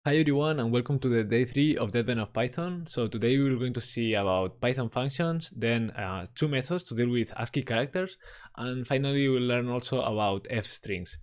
Hi everyone and welcome to the day 3 of the advent of Python. So today we're going to see about Python functions, then two methods to deal with ASCII characters, and finally we'll learn also about f strings.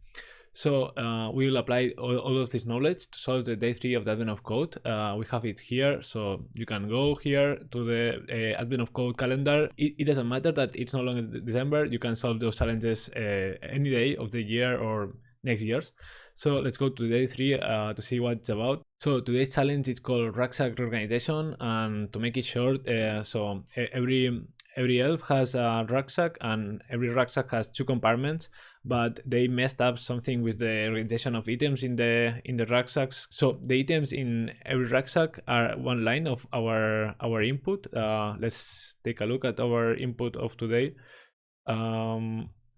So we will apply all of this knowledge to solve the day 3 of the advent of code. We have it here, so you can go here to the advent of code calendar. It doesn't matter that it's no longer December. You can solve those challenges any day of the year or next years. So let's go to day 3 to see what it's about. So today's challenge is called rucksack reorganization, and to make it short, every elf has a rucksack, and every rucksack has two compartments, but they messed up something with the organization of items in the rucksacks. So the items in every rucksack are one line of our input. Let's take a look at our input of today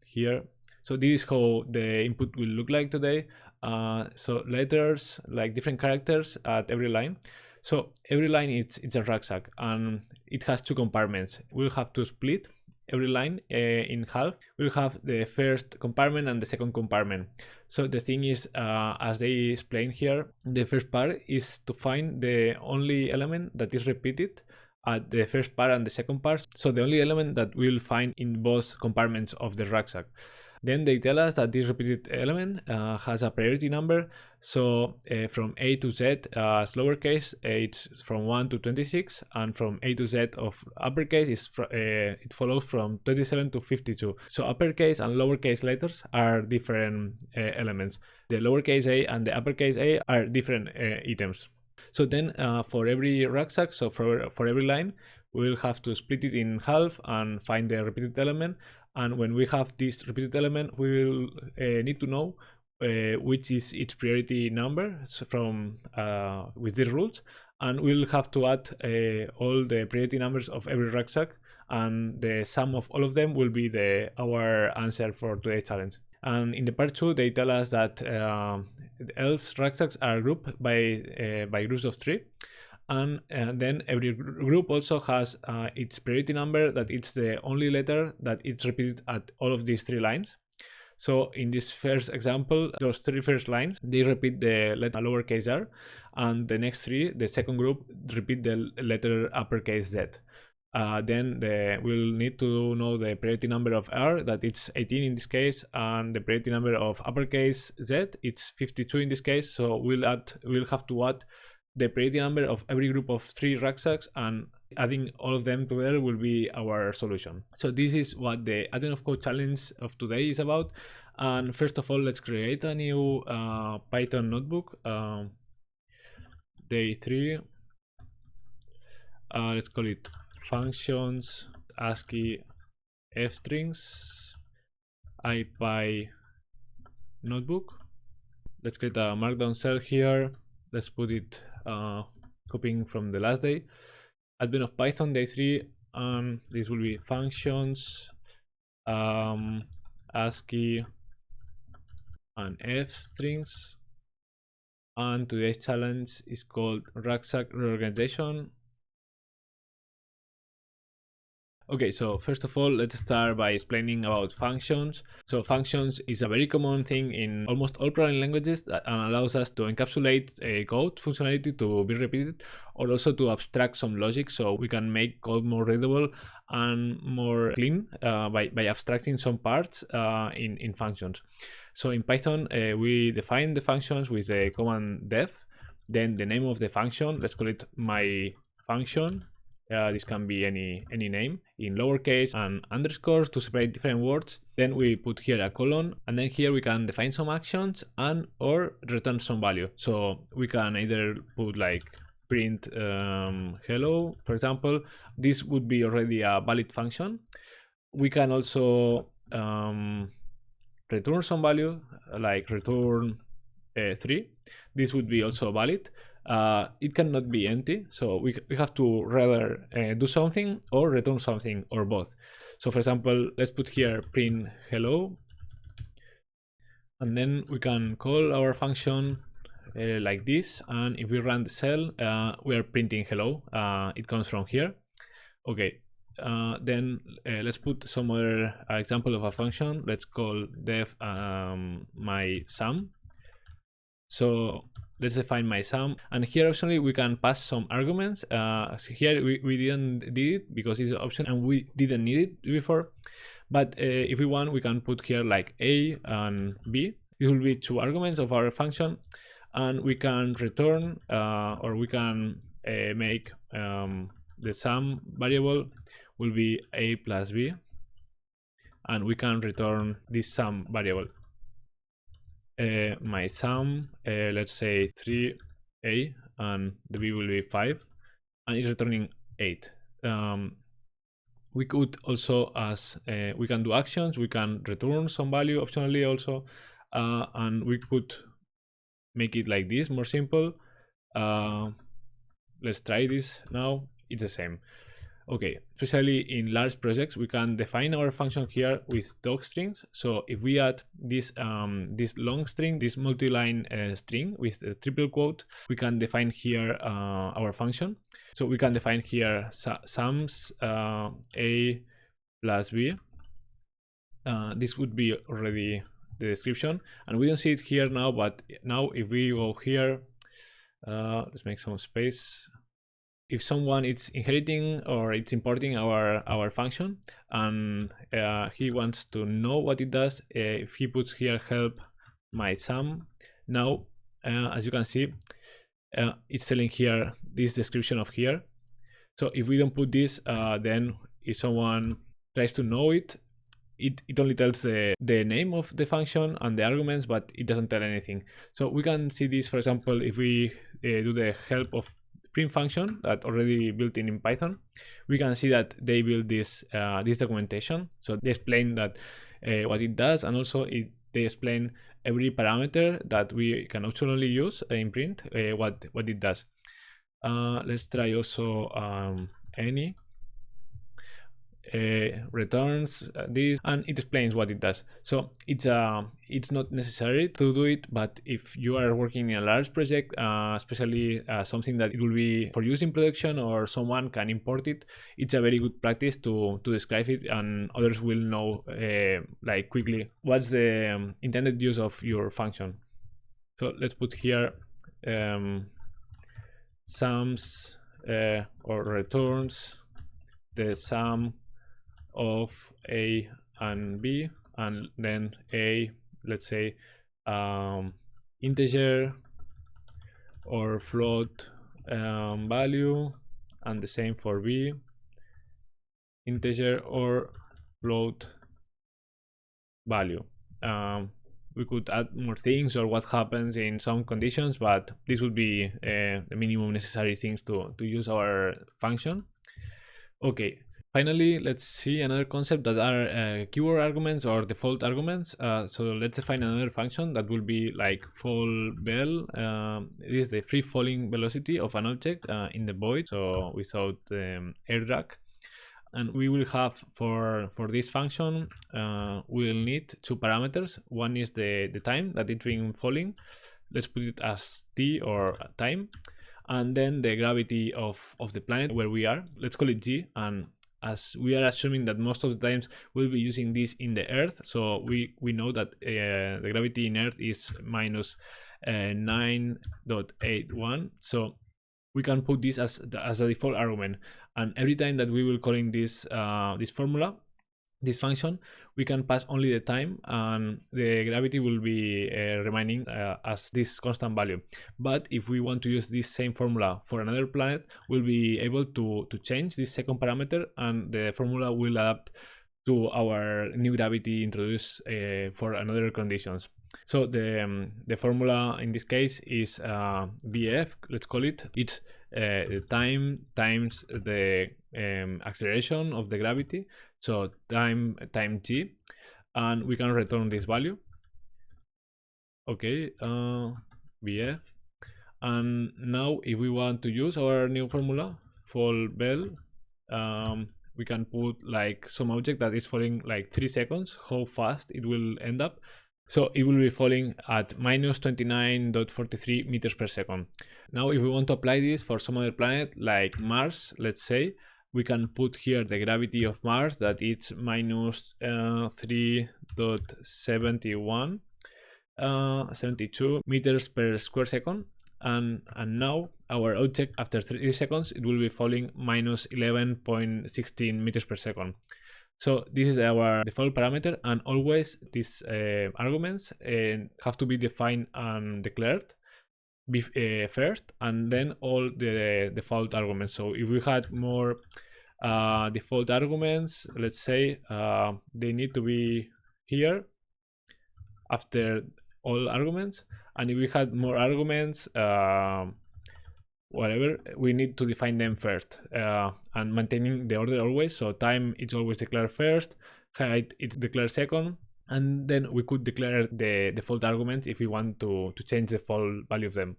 here. So this is how the input will look like today. So letters, like different characters at every line. So every line it's a rucksack, and it has two compartments. We'll have to split every line in half. We'll have the first compartment and the second compartment. So the thing is, as they explain here, the first part is to find the only element that is repeated at the first part and the second part. So the only element that we'll find in both compartments of the rucksack. Then they tell us that this repeated element has a priority number. So from A to Z as lowercase, it's from 1 to 26, and from A to Z of uppercase it follows from 27 to 52. So uppercase and lowercase letters are different elements. The lowercase a and the uppercase a are different items. So then for every rucksack, so for every line, we'll have to split it in half and find the repeated element. And when we have this repeated element, we will need to know which is its priority number from with these rules, and we'll have to add all the priority numbers of every rucksack, and the sum of all of them will be our answer for today's challenge. And in the part 2, they tell us that the elves rucksacks are grouped by groups of 3. And then every group also has its priority number, that it's the only letter that it's repeated at all of these 3 lines. So in this first example, those 3 first lines, they repeat the letter lowercase r, and the next 3, the second group, repeat the letter uppercase z. Then we'll need to know the priority number of r, that it's 18 in this case, and the priority number of uppercase z, it's 52 in this case. So we'll have to add the priority number of every group of 3 rucksacks, and adding all of them together will be our solution. So this is what the advent of code challenge of today is about. And first of all, let's create a new Python notebook. Day 3. Let's call it functions ASCII f strings IPy notebook. Let's create a markdown cell here. Let's put it copying from the last day. Advent of Python day 3, and this will be functions ASCII and f strings. And today's challenge is called rucksack reorganization. Okay, so first of all, let's start by explaining about functions. So functions is a very common thing in almost all programming languages, and allows us to encapsulate a code functionality to be repeated, or also to abstract some logic, so we can make code more readable and more clean by abstracting some parts in functions. So in Python, we define the functions with the command def, then the name of the function, let's call it my function. This can be any name in lowercase and underscores to separate different words. Then we put here a colon, and then here we can define some actions and or return some value. So we can either put like print hello, for example. This would be already a valid function. We can also return some value, like return 3. This would be also valid. It cannot be empty, so we have to rather do something or return something, or both. So for example, let's put here print hello, and then we can call our function like this, and if we run the cell, we are printing hello. It comes from here. Okay, then let's put some other example of a function. Let's call def my sum. So let's define my sum, and here optionally we can pass some arguments. So here we didn't do it because it's an option and we didn't need it before, but if we want we can put here like a and b. This will be two arguments of our function, and we can return or we can make the sum variable will be a plus b, and we can return this sum variable. My sum, let's say 3a, and the b will be 5, and it's returning 8. We could also, as we can do actions, we can return some value optionally also, and we could make it like this, more simple. Let's try this now. It's the same. Okay, especially in large projects, we can define our function here with docstrings. So if we add this this long string, this multi-line string with a triple quote, we can define here our function. So we can define here sums a plus b. This would be already the description, and we don't see it here now, but now if we go here, let's make some space. If someone is inheriting or it's importing our function, and he wants to know what it does, if he puts here help my sum, now as you can see, it's telling here this description of here. So if we don't put this, then if someone tries to know it, it only tells the name of the function and the arguments, but it doesn't tell anything. So we can see this, for example, if we do the help of print function that already built in Python, we can see that they build this this documentation. So they explain that what it does, and also they explain every parameter that we can optionally use in print, what it does. Let's try also any. Returns this, and it explains what it does. So it's not necessary to do it, but if you are working in a large project, especially something that it will be for use in production or someone can import it, it's a very good practice to describe it, and others will know like quickly what's the intended use of your function. So let's put here sums or returns the sum of a and b, and then a, let's say integer or float value, and the same for b, integer or float value. We could add more things or what happens in some conditions, but this would be the minimum necessary things to use our function. Okay, finally, let's see another concept that are keyword arguments or default arguments. So let's define another function that will be like fall bell. It is the free falling velocity of an object in the void, so without air drag. And we will have for this function, we'll need two parameters. One is the time that it's been falling. Let's put it as t or time, and then the gravity of the planet where we are. Let's call it g, and as we are assuming that most of the times we'll be using this in the Earth, so we know that the gravity in Earth is minus 9.81. So we can put this as a default argument, and every time that we will calling this this formula, this function, we can pass only the time, and the gravity will be remaining as this constant value. But if we want to use this same formula for another planet, we'll be able to change this second parameter, and the formula will adapt to our new gravity introduced for another conditions. So the formula in this case is BF, let's call it. It's the time times the acceleration of the gravity, so time g, and we can return this value. Okay, BF. And now if we want to use our new formula, fall bell, we can put like some object that is falling like 3 seconds, how fast it will end up. So it will be falling at minus 29.43 meters per second. Now if we want to apply this for some other planet like Mars, let's say, we can put here the gravity of Mars, that it's minus 3.71. 72 meters per square second, and now our object after 30 seconds it will be falling minus 11.16 meters per second. So this is our default parameter, and always these arguments have to be defined and declared first, and then all the default arguments. So if we had more default arguments, let's say they need to be here after all arguments, and if we had more arguments, whatever, we need to define them first, and maintaining the order always. So time it's always declared first, height it's declared second, and then we could declare the default arguments if we want to change the default value of them.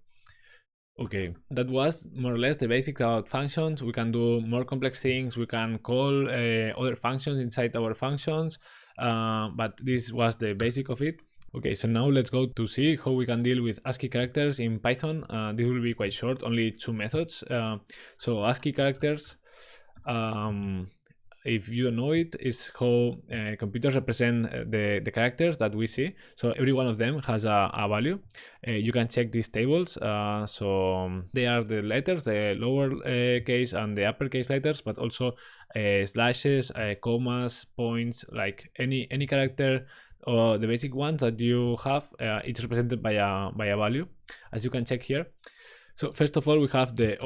Okay, that was more or less the basics about functions. We can do more complex things. We can call other functions inside our functions, but this was the basic of it. Okay, so now let's go to see how we can deal with ASCII characters in Python. This will be quite short, only 2 methods. So ASCII characters, if you don't know it, is how computers represent the characters that we see. So every one of them has a value. You can check these tables. So they are the letters, the lower case and the uppercase letters, but also slashes, commas, points, like any character, or the basic ones that you have, it's represented by a value, as you can check here. So first of all, we have the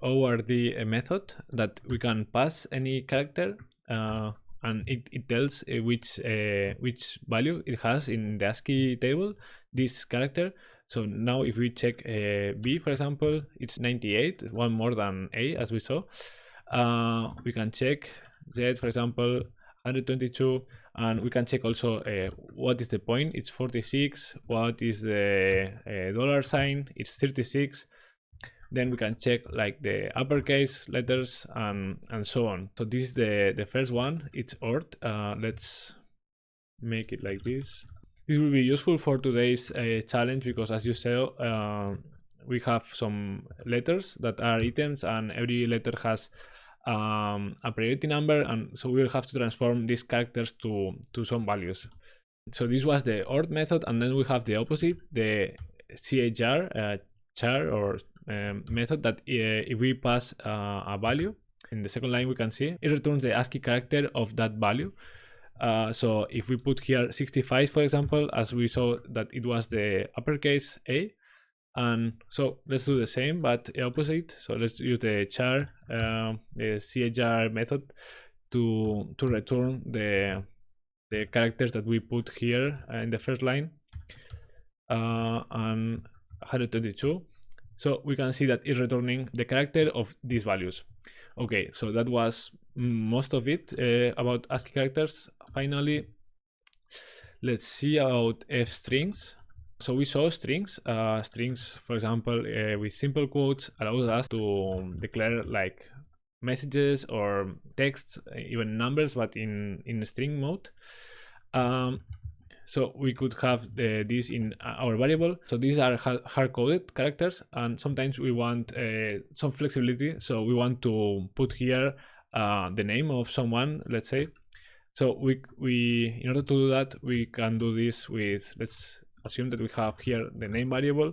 ORD method that we can pass any character, and it tells which value it has in the ASCII table, this character. So now if we check B, for example, it's 98, one more than A, as we saw. We can check Z, for example, 122, and we can check also what is the point, it's 46, what is the dollar sign, it's 36. Then we can check like the uppercase letters and so on. So this is the first one, it's ORD. Let's make it like this. This will be useful for today's challenge, because as you saw, we have some letters that are items, and every letter has a priority number, and so we will have to transform these characters to some values. So this was the ORD method, and then we have the opposite, the CHR char or method, that if we pass a value in the second line, we can see it returns the ASCII character of that value. So if we put here 65, for example, as we saw that it was the uppercase A. And so let's do the same, but opposite. So let's use the char, the CHR method to return the characters that we put here in the first line, and 122. So we can see that it's returning the character of these values. Okay, so that was most of it about ASCII characters. Finally, let's see about F strings. So we saw strings. Strings, for example, with simple quotes allows us to declare like messages or texts, even numbers, but in string mode. So we could have this in our variable. So these are hard-coded characters, and sometimes we want some flexibility. So we want to put here the name of someone, let's say. So we in order to do that, we can do this with, let's assume that we have here the name variable,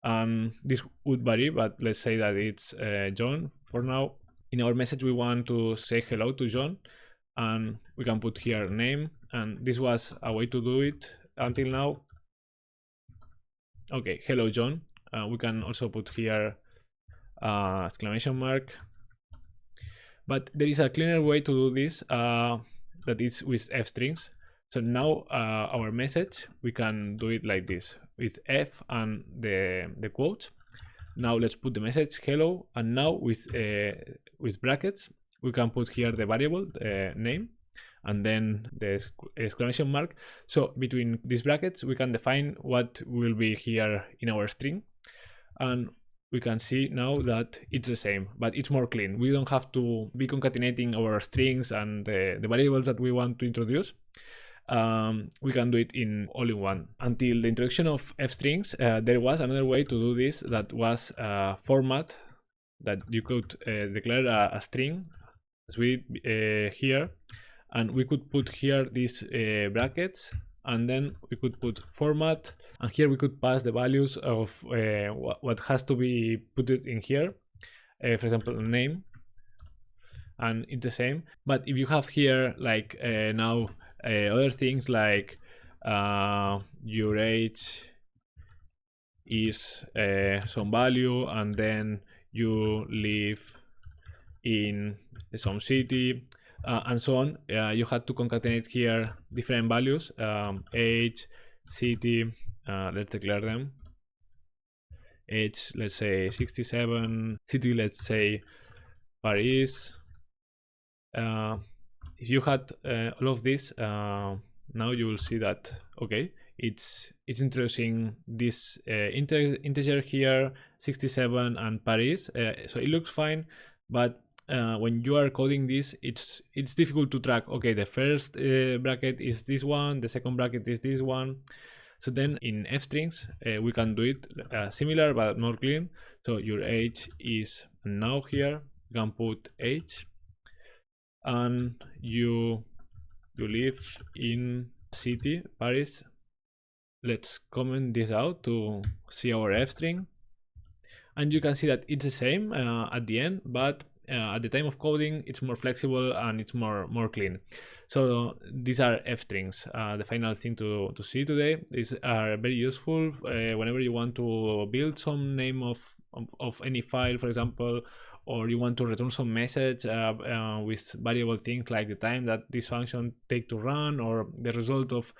and this would vary, but let's say that it's John for now. In our message, we want to say hello to John, and we can put here name, and this was a way to do it until now. Okay, hello John. We can also put here exclamation mark, but there is a cleaner way to do this that is with F strings. So now our message, we can do it like this with F and the quotes. Now let's put the message hello, and now with brackets we can put here the variable name and then the exclamation mark. So between these brackets we can define what will be here in our string, and we can see now that it's the same, but it's more clean. We don't have to be concatenating our strings and the variables that we want to introduce. We can do it all in one. Until the introduction of F strings, there was another way to do this, that was format, that you could declare a string as we here, and we could put here these brackets, and then we could put format, and here we could pass the values of what has to be put in here, for example name, and it's the same. But if you have here like now other things like your age is some value, and then you live in some city, and so on, you had to concatenate here different values, age, city, let's declare them. Age, let's say 67, city, let's say Paris. If you had all of this, now you will see that okay, it's introducing this integer here, 67 and Paris, so it looks fine, but when you are coding this, it's difficult to track. Okay, the first bracket is this one, the second bracket is this one. So then in f strings we can do it similar but more clean. So your age is now here you can put age, and you live in city Paris. Let's comment this out to see our f string, and you can see that it's the same at the end, but at the time of coding it's more flexible and it's more clean. So these are f strings. The final thing to see today. These are very useful whenever you want to build some name of any file, for example, or you want to return some message with variable things like the time that this function take to run or the result of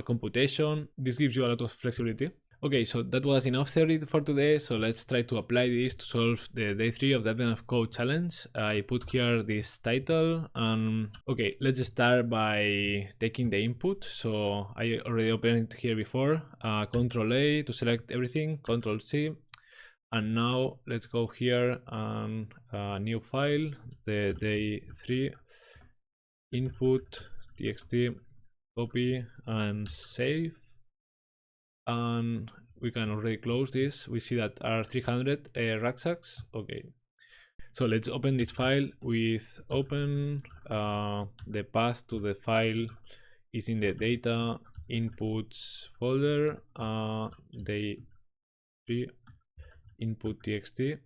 computation. This gives you a lot of flexibility. Okay, so that was enough theory for today, so let's try to apply this to solve the day 3 of the Advent of Code challenge. I put here this title, and okay, let's start by taking the input. So I already opened it here before, Control A to select everything, Control C, and now let's go here and new file, the day 3 input txt, copy and save. And we can already close this. We see that are 300 rucksacks. Okay, so let's open this file with open. The path to the file is in the data inputs folder, day 3 input txt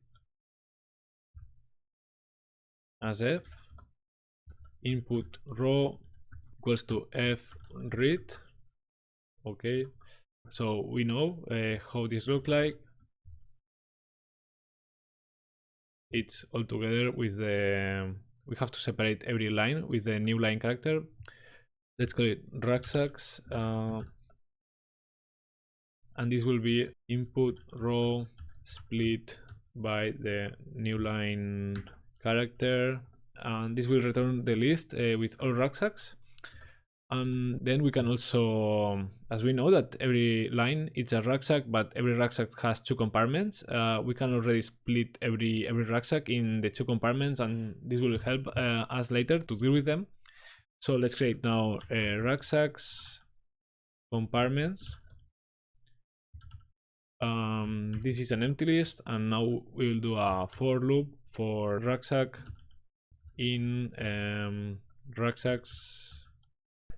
as f, input row equals to f read. Okay, so we know how this look like. It's all together with the, we have to separate every line with the new line character. Let's call it rucksacks, and this will be input row split by the new line character, and this will return the list with all rucksacks. And then we can also, as we know that every line is a rucksack, but every rucksack has 2 compartments, we can already split every rucksack in the 2 compartments, and this will help us later to deal with them. So let's create now rucksacks compartments. This is an empty list, and now we will do a for loop for rucksack in rucksacks.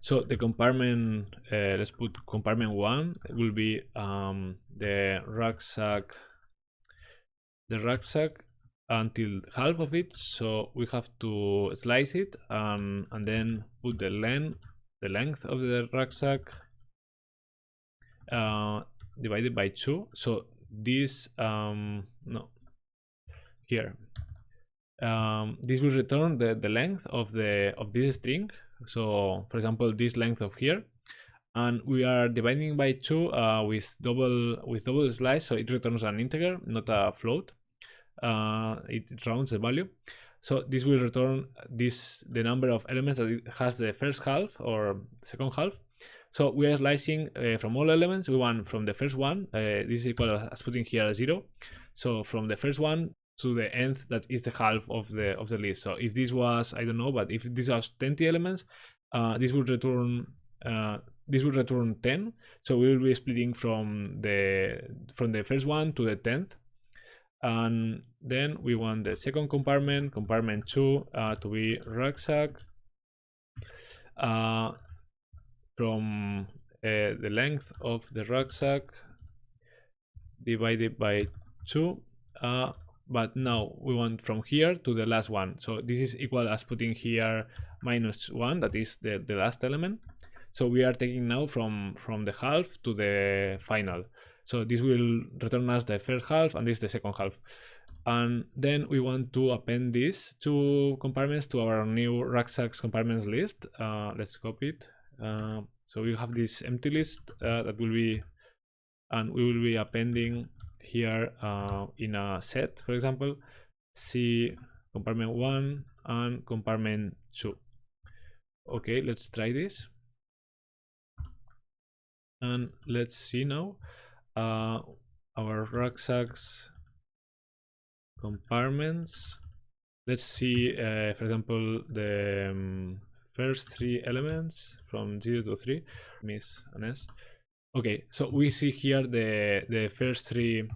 So the compartment, let's put compartment 1 will be the rucksack until half of it. So we have to slice it and then put the length of the rucksack divided by 2. So this no, here this will return the length of this string. So for example, this length of here, and we are dividing by 2 with double slice, so it returns an integer, not a float. It rounds the value, so this will return the number of elements that it has the first half or second half. So we are slicing from all elements. We want from the first one, this is equal as putting here a 0, so from the first one to the nth, that is the half of the list. So if this was, I don't know, but if this was 20 elements, this will return 10. So we will be splitting from the first one to the 10th, and then we want the second compartment 2 to be rucksack from the length of the rucksack divided by 2. But now we want from here to the last one. So this is equal as putting here -1, that is the last element. So we are taking now from the half to the final. So this will return us the first half and this the second half. And then we want to append these two compartments to our new rucksacks compartments list. Let's copy it. So we have this empty list that will be, and we will be appending here in a set, for example, C compartment 1 and compartment 2. Okay, let's try this. And let's see now our rucksacks compartments. Let's see, for example, the first 3 elements from 0 to 3, miss an S. Okay, so we see here the first 3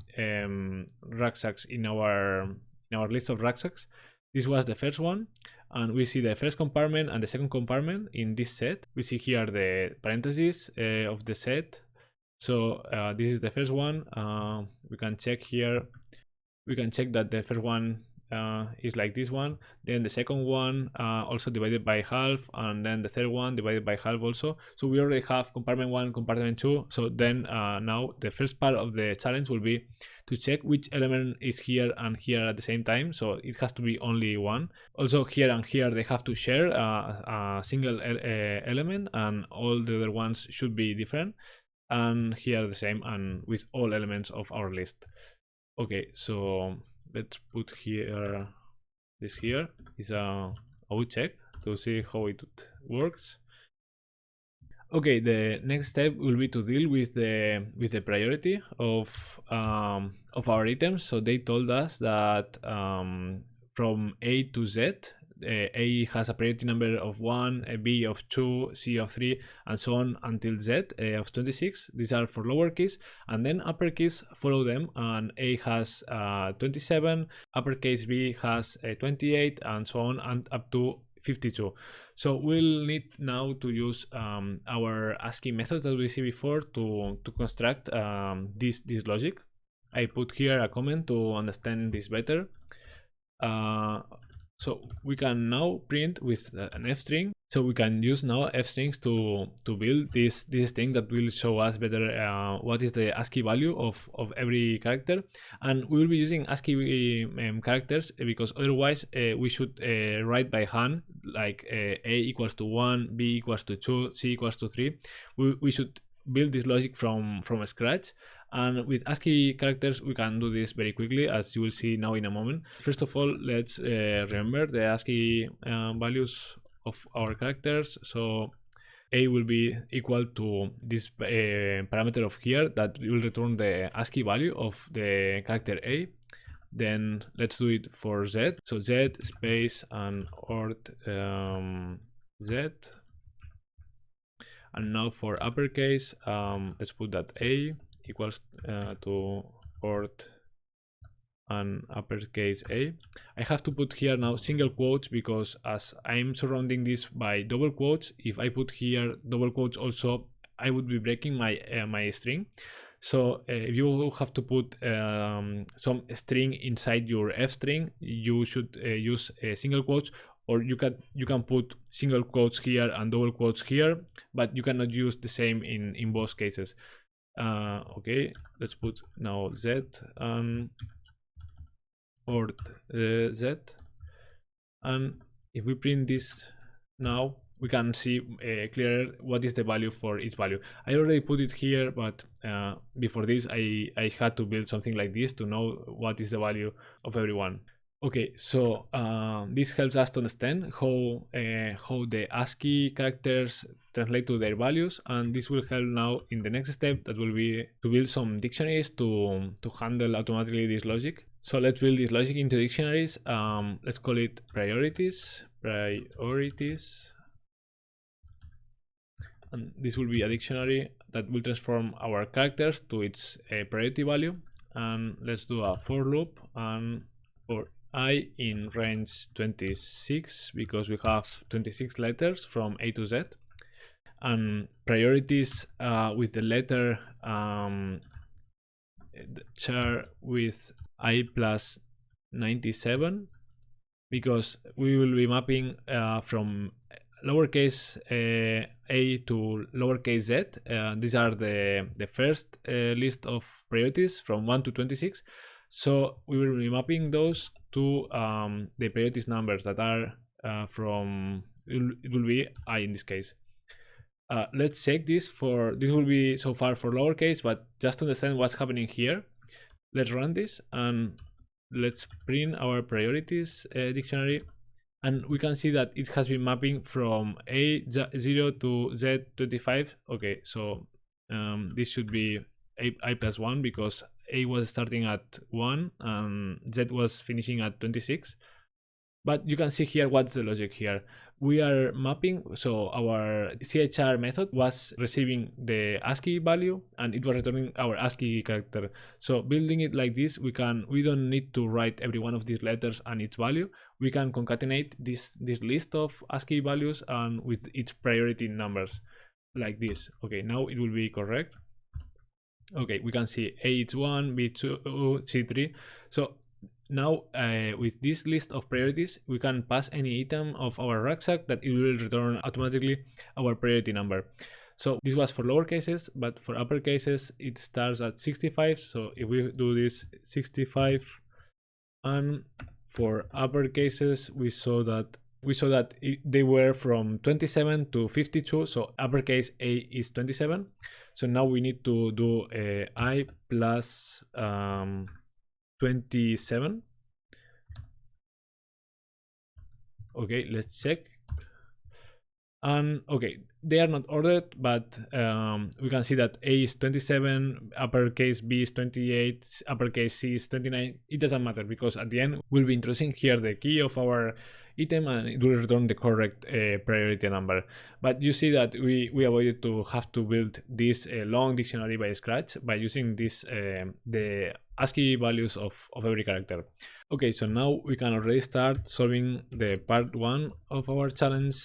rucksacks in our list of rucksacks. This was the first one, and we see the first compartment and the second compartment in this set. We see here the parentheses of the set. So this is the first one. We can check here. We can check that the first one is like this one, then the second one also divided by half, and then the third one divided by half also. So we already have compartment 1, compartment 2. So then now the first part of the challenge will be to check which element is here and here at the same time. So it has to be only one. Also here and here they have to share a single element, and all the other ones should be different. And here the same, and with all elements of our list. Okay, so let's put here this here is a would check to see how it works. Okay, the next step will be to deal with the priority of our items. So they told us that from A to Z, A has a priority number of 1, B of 2, C of 3, and so on until Z of 26. These are for lowercase, and then uppercase follow them, and A has 27, uppercase B has 28, and so on, and up to 52. So we'll need now to use our ASCII method that we see before to construct this logic. I put here a comment to understand this better. So we can now print with an F string. So we can use now F strings to build this string that will show us better what is the ASCII value of every character. And we will be using ASCII characters because otherwise we should write by hand, like A equals to 1, B equals to 2, C equals to 3. We should build this logic from scratch. And with ASCII characters, we can do this very quickly, as you will see now in a moment. First of all, let's remember the ASCII values of our characters. So A will be equal to this parameter of here that will return the ASCII value of the character A. Then let's do it for Z. So Z space and ort Z. And now for uppercase, let's put that A equals to ort and uppercase A. I have to put here now single quotes because as I'm surrounding this by double quotes, if I put here double quotes also, I would be breaking my my string. So if you have to put some string inside your F string, you should use single quotes, or you can put single quotes here and double quotes here, but you cannot use the same in both cases. Okay, let's put now Z and ort Z, and if we print this now, we can see clearer what is the value for each value. I already put it here, but before this I had to build something like this to know what is the value of everyone. Okay, so this helps us to understand how the ASCII characters translate to their values, and this will help now in the next step, that will be to build some dictionaries to handle automatically this logic. So let's build this logic into dictionaries. Let's call it priorities, and this will be a dictionary that will transform our characters to its priority value. And let's do a for loop, and for I in range 26, because we have 26 letters from A to Z. and priorities with the letter char with I plus 97, because we will be mapping from lowercase a to lowercase z. These are the first list of priorities from 1 to 26. So we will be mapping those to the priorities numbers that are from, it will be I in this case. Let's check this for, this will be so far for lowercase, but just to understand what's happening here, let's run this and let's print our priorities dictionary, and we can see that it has been mapping from A0 to Z25. Okay, so this should be I plus 1, because A was starting at 1 and Z was finishing at 26. But you can see here what's the logic here. We are mapping, so our CHR method was receiving the ASCII value and it was returning our ASCII character. So building it like this, we don't need to write every one of these letters and its value. We can concatenate this list of ASCII values and with its priority numbers like this. Okay, now it will be correct. Okay, we can see A is 1, B2, C3. So now with this list of priorities, we can pass any item of our rucksack that it will return automatically our priority number. So this was for lower cases, but for upper cases it starts at 65. So if we do this 65, and for upper cases we saw that they were from 27 to 52. So uppercase A is 27. So now we need to do I plus 27. Okay, let's check. And okay, they are not ordered, but we can see that A is 27, uppercase B is 28, uppercase C is 29. It doesn't matter, because at the end we'll be introducing here the key of our item and it will return the correct priority number. But you see that we avoided to have to build this long dictionary by scratch by using this the ASCII values of every character. Okay, so now we can already start solving the part 1 of our challenge.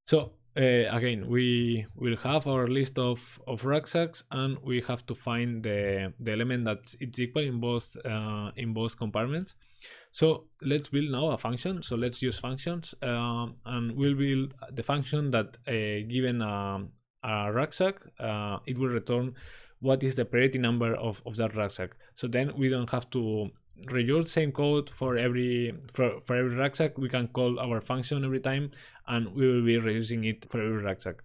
So again, we will have our list of rucksacks, and we have to find the element that it's equal in both compartments. So let's build now a function. So let's use functions, and we'll build the function that given a rucksack, it will return what is the priority number of that rucksack. So then we don't have to reuse the same code for every rucksack. We can call our function every time and we will be reusing it for every rucksack.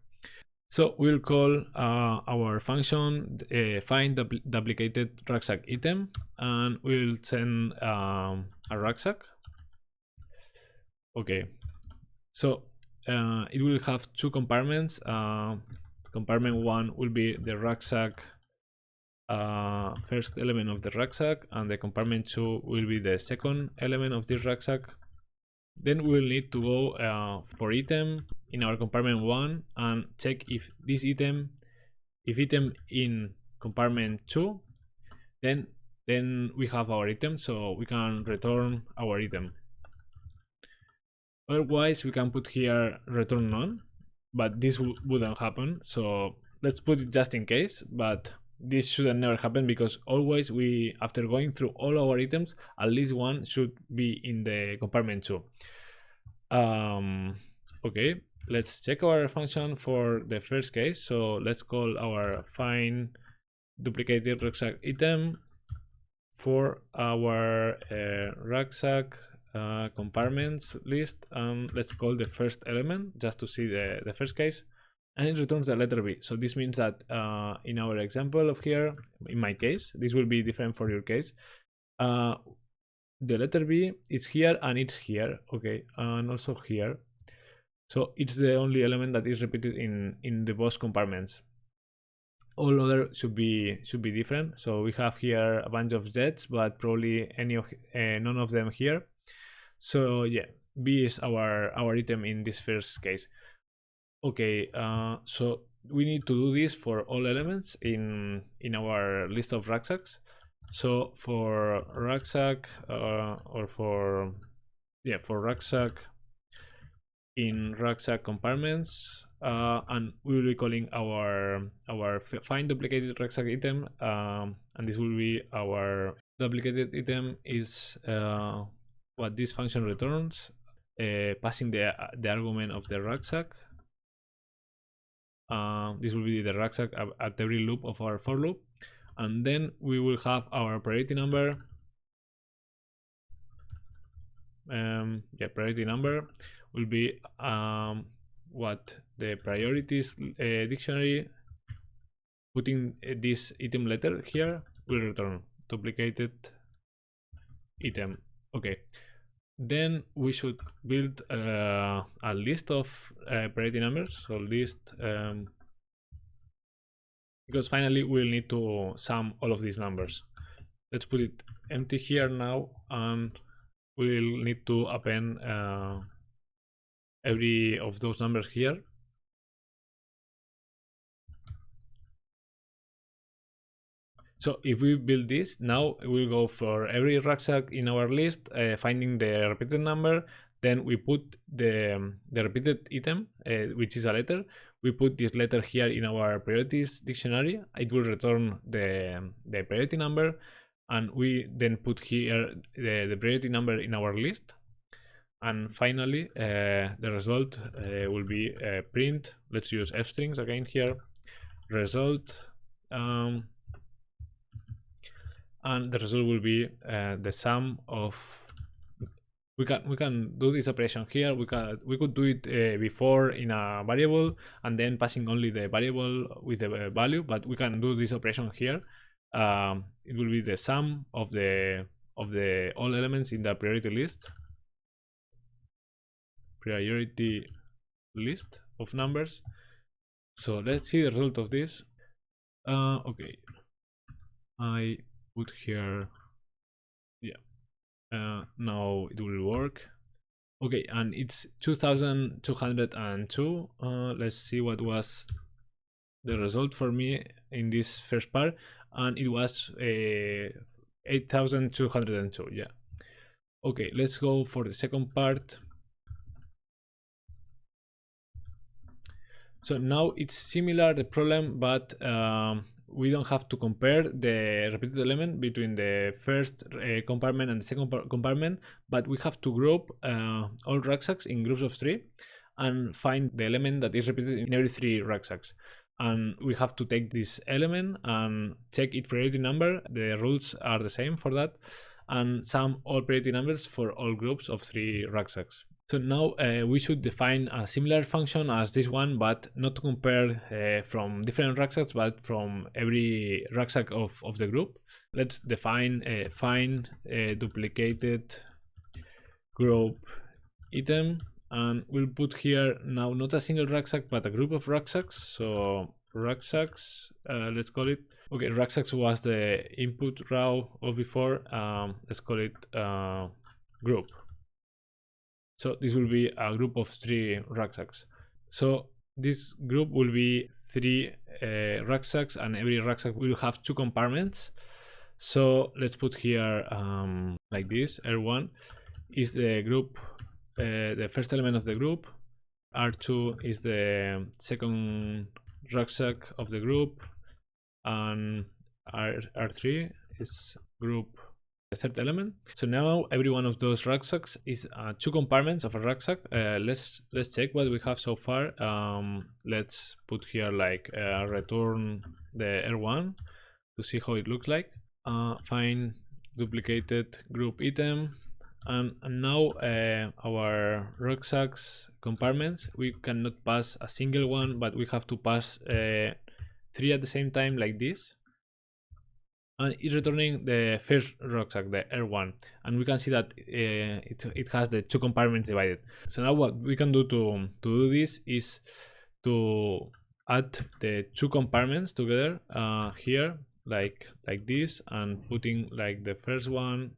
So we'll call our function find the duplicated rucksack item, and we'll send a rucksack. Okay, so it will have two compartments. Compartment 1 will be the rucksack first element of the rucksack, and the compartment 2 will be the second element of this rucksack. Then we'll need to go for item in our compartment 1 and check if this item, in compartment 2, then we have our item, so we can return our item. Otherwise we can put here return none, but this wouldn't happen, so let's put it just in case. But this shouldn't never happen, because always after going through all our items, at least one should be in the compartment 2. Okay, let's check our function for the first case. So let's call our find duplicated rucksack item for our rucksack compartments list, and let's call the first element just to see the first case, and it returns the letter B. So this means that in our example of here, in my case, this will be different for your case, the letter B is here and it's here, okay, and also here. So it's the only element that is repeated in the both compartments. All other should be different. So we have here a bunch of Z's, but probably none of them here. So yeah, B is our item in this first case. Okay, so we need to do this for all elements in our list of rucksacks. So for rucksack for rucksack in rucksack compartments, and we will be calling our find duplicated rucksack item, and this will be our duplicated item is what this function returns, passing the argument of the rucksack. This will be the rucksack at every loop of our for loop, and then we will have our priority number. Priority number will be what the priorities dictionary, putting this item letter here, will return duplicated item. Okay, then we should build a list of priority numbers. So list, because finally we'll need to sum all of these numbers. Let's put it empty here now, and we'll need to append every of those numbers here. So if we build this, now we'll go for every rucksack in our list, finding the repeated number. Then we put the repeated item, which is a letter. We put this letter here in our priorities dictionary. It will return the priority number, and we then put here the priority number in our list. And finally, the result will be print. Let's use f strings again here. Result. And the result will be the sum of. We can do this operation here. We could do it before in a variable and then passing only the variable with the value, but we can do this operation here. It will be the sum of the all elements in the priority list. Priority list of numbers. So let's see the result of this. Okay, I put here, now it will work. Okay, and it's 2202. Let's see what was the result for me in this first part, and it was 8202. Yeah. Okay, let's go for the second part. So now it's similar, the problem, but we don't have to compare the repeated element between the first compartment and the second compartment, but we have to group all rucksacks in groups of 3 and find the element that is repeated in every 3 rucksacks. And we have to take this element and check its priority number. The rules are the same for that, and sum all priority numbers for all groups of 3 rucksacks. So now we should define a similar function as this one, but not to compare from different rucksacks, but from every rucksack of the group. Let's define find duplicated group item, and we'll put here now not a single rucksack, but a group of rucksacks. So rucksacks, let's call it. Okay, rucksacks was the input row of before. Let's call it group. So this will be a group of 3 rucksacks. So this group will be 3 rucksacks, and every rucksack will have 2 compartments. So let's put here like this. R1 is the group, the first element of the group. R2 is the second rucksack of the group, and R3 is group, the third element. So now every one of those rucksacks is 2 compartments of a rucksack. Let's check what we have so far. Let's put here like return the R1 to see how it looks like. Find duplicated group item, and now our rucksacks compartments, we cannot pass a single one, but we have to pass 3 at the same time like this. And it's returning the first rucksack, the R1, and we can see that it has the 2 compartments divided. So now what we can do to do this is to add the 2 compartments together here, like this, and putting like the first one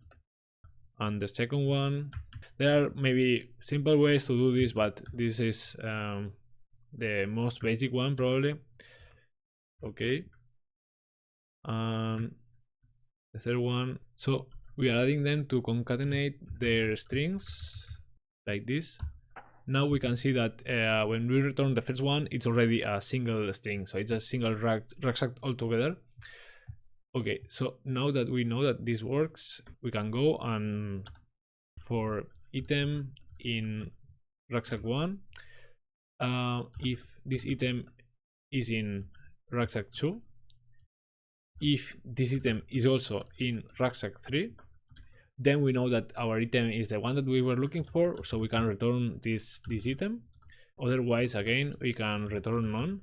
and the second one. There are maybe simple ways to do this, but this is the most basic one probably. Okay. The third one, so we are adding them to concatenate their strings like this. now we can see that when we return the first one, it's already a single string, so it's a single rucksack altogether. Okay, so now that we know that this works, we can go and for item in rucksack 1, if this item is in rucksack 2, if this item is also in rucksack 3, then we know that our item is the one that we were looking for, so we can return this item. Otherwise, again, we can return none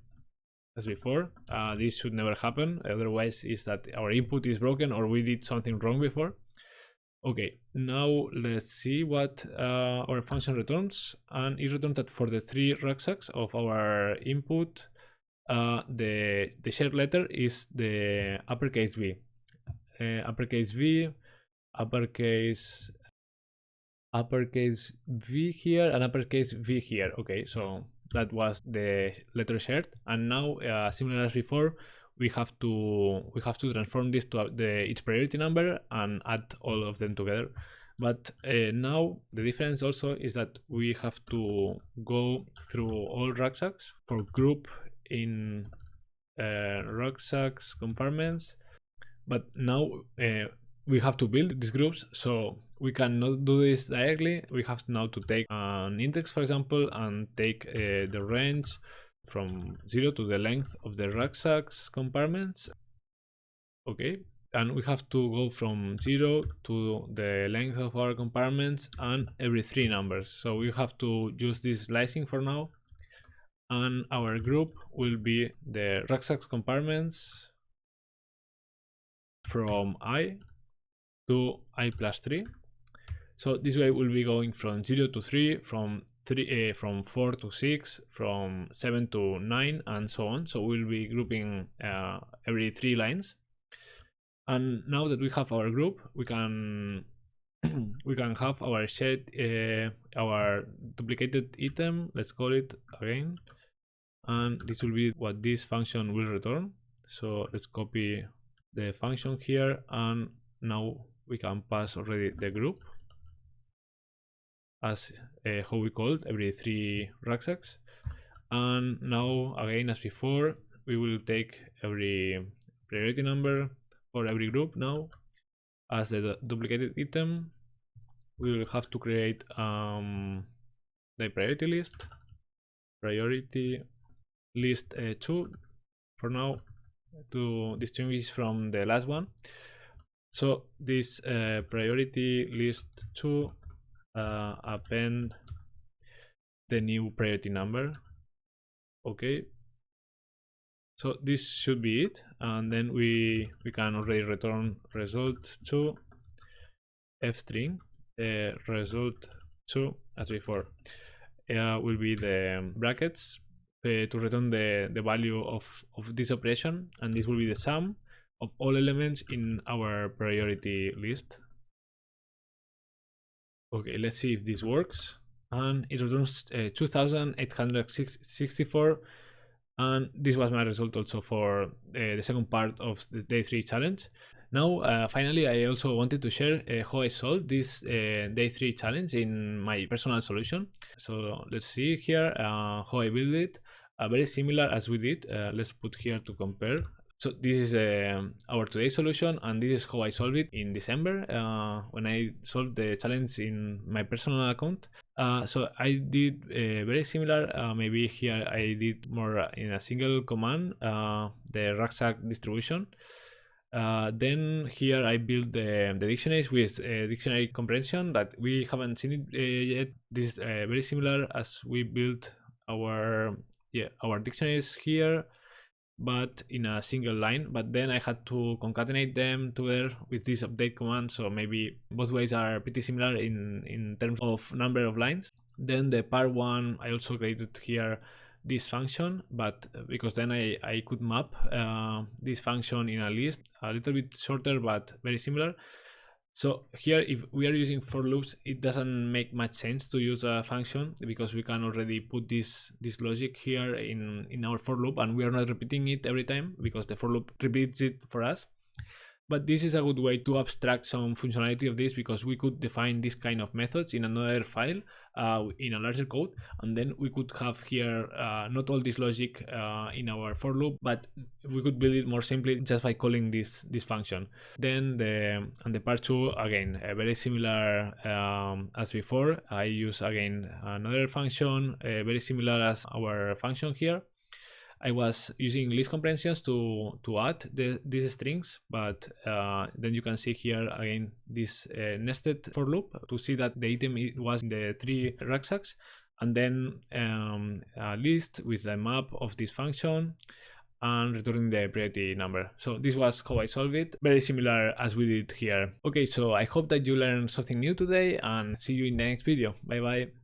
as before. This should never happen, otherwise is that our input is broken or we did something wrong before. Okay, now let's see what our function returns, and it returns that for the 3 rucksacks of our input, the shared letter is the uppercase V. Uppercase V, uppercase V here, and uppercase V here. Okay, so that was the letter shared, and now similar as before, we have to transform this to its priority number and add all of them together. But now the difference also is that we have to go through all rucksacks for group in rucksacks compartments, but now we have to build these groups, so we cannot do this directly. We have now to take an index, for example, and take the range from 0 to the length of the rucksacks compartments. Okay, and we have to go from 0 to the length of our compartments and every 3 numbers. So we have to use this slicing for now, and our group will be the rucksacks compartments from I to I plus 3. So this way we'll be going from 0 to 3, from 4 to 6, from 7 to 9, and so on. So we'll be grouping every 3 lines. And now that we have our group, we can have our shared our duplicated item, let's call it again, and this will be what this function will return. So let's copy the function here, and now we can pass already the group as how we called every 3 rucksacks. And now again, as before, we will take every priority number for every group. Now as the duplicated item, we will have to create the priority list 2 for now to distinguish from the last one. So this priority list 2 append the new priority number. Okay, so this should be it, and then we can already return result to f-string. Result 2 as before will be the brackets to return the value of this operation, and this will be the sum of all elements in our priority list. Okay, let's see if this works, and it returns 2864, and this was my result also for the second part of the day 3 challenge. Now finally, I also wanted to share how I solved this day 3 challenge in my personal solution. So let's see here how I built it, very similar as we did. Let's put here to compare. So this is our today's solution, and this is how I solved it in December when I solved the challenge in my personal account. So I did very similar. Maybe here I did more in a single command, the rucksack distribution. Then here I built the dictionaries with dictionary comprehension that we haven't seen it yet. This is very similar as we built our dictionaries here, but in a single line. But then I had to concatenate them together with this update command, so maybe both ways are pretty similar in terms of number of lines. Then the part 1, I also created here this function, but because then I could map this function in a list, a little bit shorter but very similar. So here, if we are using for loops, it doesn't make much sense to use a function because we can already put this logic here in our for loop, and we are not repeating it every time because the for loop repeats it for us. But this is a good way to abstract some functionality of this, because we could define this kind of methods in another file in a larger code, and then we could have here not all this logic in our for loop, but we could build it more simply just by calling this function. Then the part 2, again, very similar as before. I use again another function very similar as our function here. I was using list comprehensions to add these strings, but then you can see here again this nested for loop to see that the item was in the 3 rucksacks, and then a list with the map of this function and returning the priority number. So this was how I solved it, very similar as we did here. Okay, so I hope that you learned something new today, and see you in the next video. Bye bye.